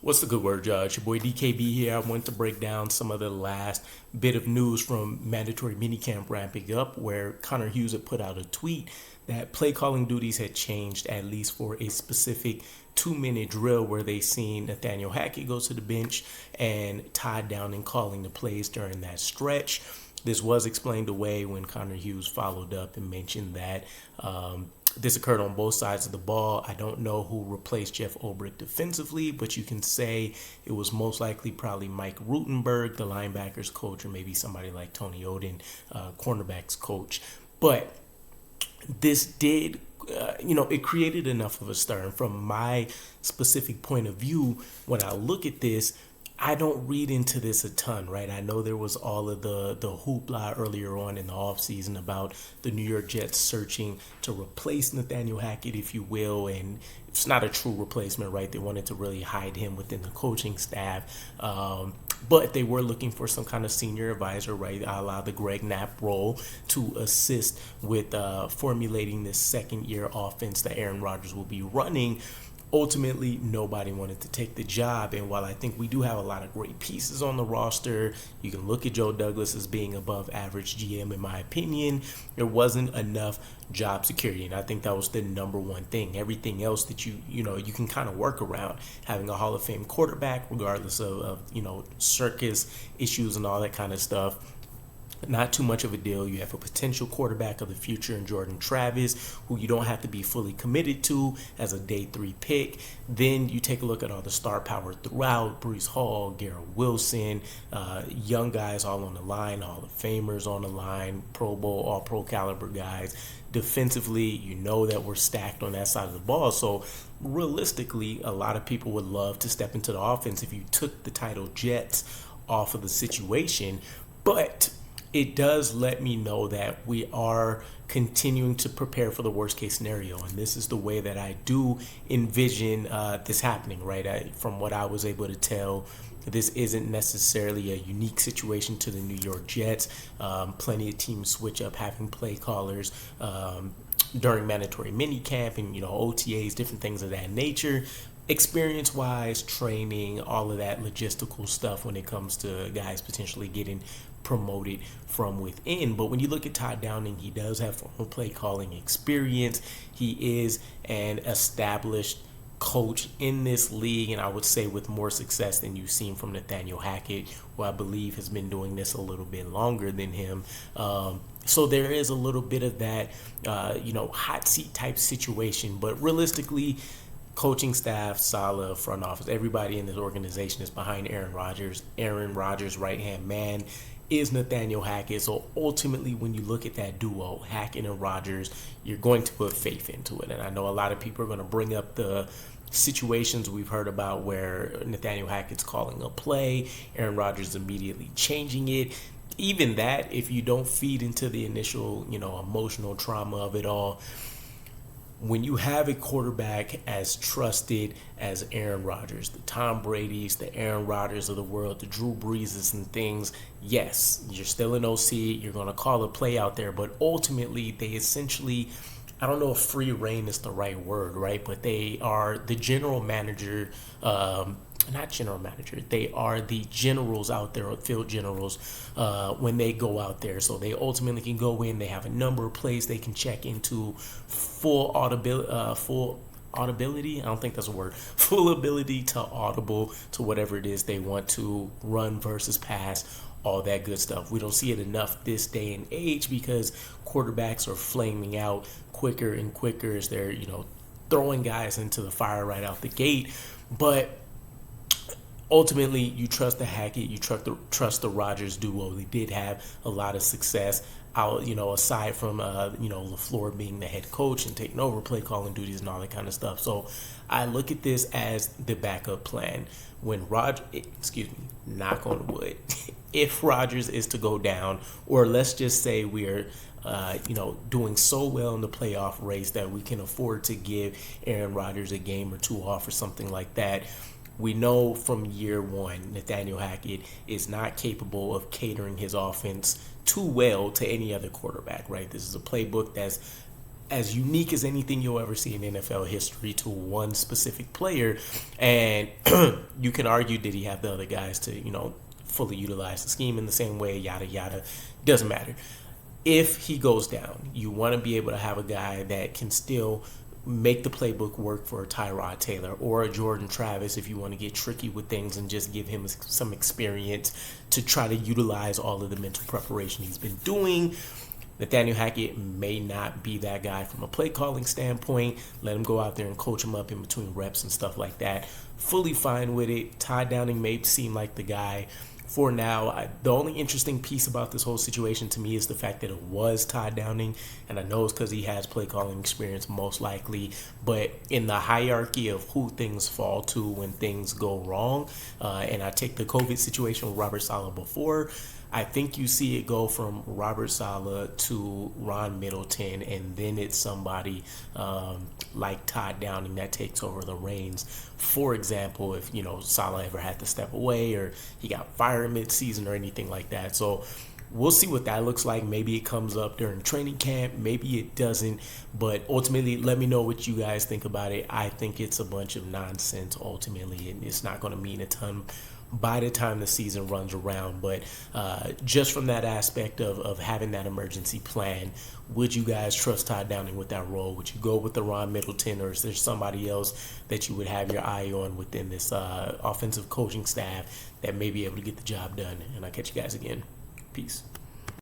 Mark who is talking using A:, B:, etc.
A: What's the good word, It's your boy DKB here. I want to break down some of the last bit of news from mandatory minicamp ramping up, where Connor Hughes had put out a tweet that play calling duties had changed, at least for a specific 2-minute drill where they seen Nathaniel Hackett go to the bench and Todd Downing calling the plays during that stretch. This was explained away when Connor Hughes followed up and mentioned that this occurred on both sides of the ball. I don't know who replaced Jeff Ulbrich defensively, but you can say it was most likely probably Mike Rutenberg, the linebackers coach, or maybe somebody like Tony Oden, cornerbacks coach. But this did, it created enough of a stir. And from my specific point of view, when I look at this, I don't read into this a ton, right? I know there was all of the hoopla earlier on in the offseason about the New York Jets searching to replace Nathaniel Hackett, if you will, and it's not a true replacement, right? They wanted to really hide him within the coaching staff, but they were looking for some kind of senior advisor, right, a la the Greg Knapp role, to assist with formulating this second-year offense that Aaron Rodgers will be running. Ultimately, nobody wanted to take the job, and while I think we do have a lot of great pieces on the roster, you can look at Joe Douglas as being above average GM in my opinion, there wasn't enough job security, and I think that was the number one thing. Everything else that you can kind of work around, having a Hall of Fame quarterback, regardless of circus issues and all that kind of stuff. Not too much of a deal. You have a potential quarterback of the future in Jordan Travis, who you don't have to be fully committed to as a day 3 pick. Then you take a look at all the star power throughout: Breece Hall, Garrett Wilson, young guys all on the line, Hall of Famers on the line, Pro Bowl, all pro caliber guys. Defensively, you know that we're stacked on that side of the ball. So realistically, a lot of people would love to step into the offense if you took the title Jets off of the situation. But it does let me know that we are continuing to prepare for the worst case scenario. And this is the way that I do envision this happening, right? From what I was able to tell, this isn't necessarily a unique situation to the New York Jets. Plenty of teams switch up having play callers during mandatory minicamp and, OTAs, different things of that nature. Experience-wise, training, all of that logistical stuff when it comes to guys potentially getting promoted from within. But when you look at Todd Downing, he does have formal play calling experience. He is an established coach in this league, and I would say with more success than you've seen from Nathaniel Hackett, who I believe has been doing this a little bit longer than him. So there is a little bit of that, hot seat type situation. But realistically, coaching staff, solid, front office, everybody in this organization is behind Aaron Rodgers. Aaron Rodgers' right-hand man is Nathaniel Hackett. So ultimately, when you look at that duo, Hackett and Rodgers, you're going to put faith into it. And I know a lot of people are going to bring up the situations we've heard about where Nathaniel Hackett's calling a play, Aaron Rodgers immediately changing it. Even that, if you don't feed into the initial, emotional trauma of it all, when you have a quarterback as trusted as Aaron Rodgers, the Tom Brady's, the Aaron Rodgers of the world, the Drew Breeses and things, yes, you're still an OC, you're going to call a play out there, but ultimately they essentially, I don't know if free reign is the right word, right? But they are the general manager, not general manager, they are the generals out there, field generals, when they go out there. So they ultimately can go in, they have a number of plays they can check into, full audibility, I don't think that's a word, full ability to audible to whatever it is they want to run versus pass, all that good stuff. We don't see it enough this day and age because quarterbacks are flaming out quicker and quicker as they're, throwing guys into the fire right out the gate. But ultimately, you trust the Hackett, you trust the Rodgers duo. They did have a lot of success out, aside from, LaFleur being the head coach and taking over play calling duties and all that kind of stuff. So I look at this as the backup plan. When knock on wood, if Rodgers is to go down, or let's just say we're doing so well in the playoff race that we can afford to give Aaron Rodgers a game or two off or something like that, we know from year one Nathaniel Hackett is not capable of catering his offense too well to any other quarterback, right? This is a playbook that's as unique as anything you'll ever see in NFL history to one specific player. And you can argue, did he have the other guys to, fully utilize the scheme in the same way, yada, yada. Doesn't matter. If he goes down, you want to be able to have a guy that can still make the playbook work for a Tyrod Taylor or a Jordan Travis if you want to get tricky with things and just give him some experience to try to utilize all of the mental preparation he's been doing. Nathaniel Hackett may not be that guy from a play calling standpoint. Let him go out there and coach him up in between reps and stuff like that. Fully fine with it. Todd Downing may seem like the guy for now. The only interesting piece about this whole situation to me is the fact that it was Todd Downing, and I know it's because he has play calling experience most likely, but in the hierarchy of who things fall to when things go wrong, and I take the COVID situation with Robert Saleh before, I think you see it go from Robert Saleh to Ron Middleton, and then it's somebody like Todd Downing that takes over the reins. For example, if Saleh ever had to step away or he got fired mid-season or anything like that. So we'll see what that looks like. Maybe it comes up during training camp. Maybe it doesn't. But ultimately, let me know what you guys think about it. I think it's a bunch of nonsense ultimately, and it's not going to mean a ton by the time the season runs around. But just from that aspect of having that emergency plan, would you guys trust Todd Downing with that role? Would you go with the Ron Middleton, or is there somebody else that you would have your eye on within this offensive coaching staff that may be able to get the job done? And I'll catch you guys again. Peace.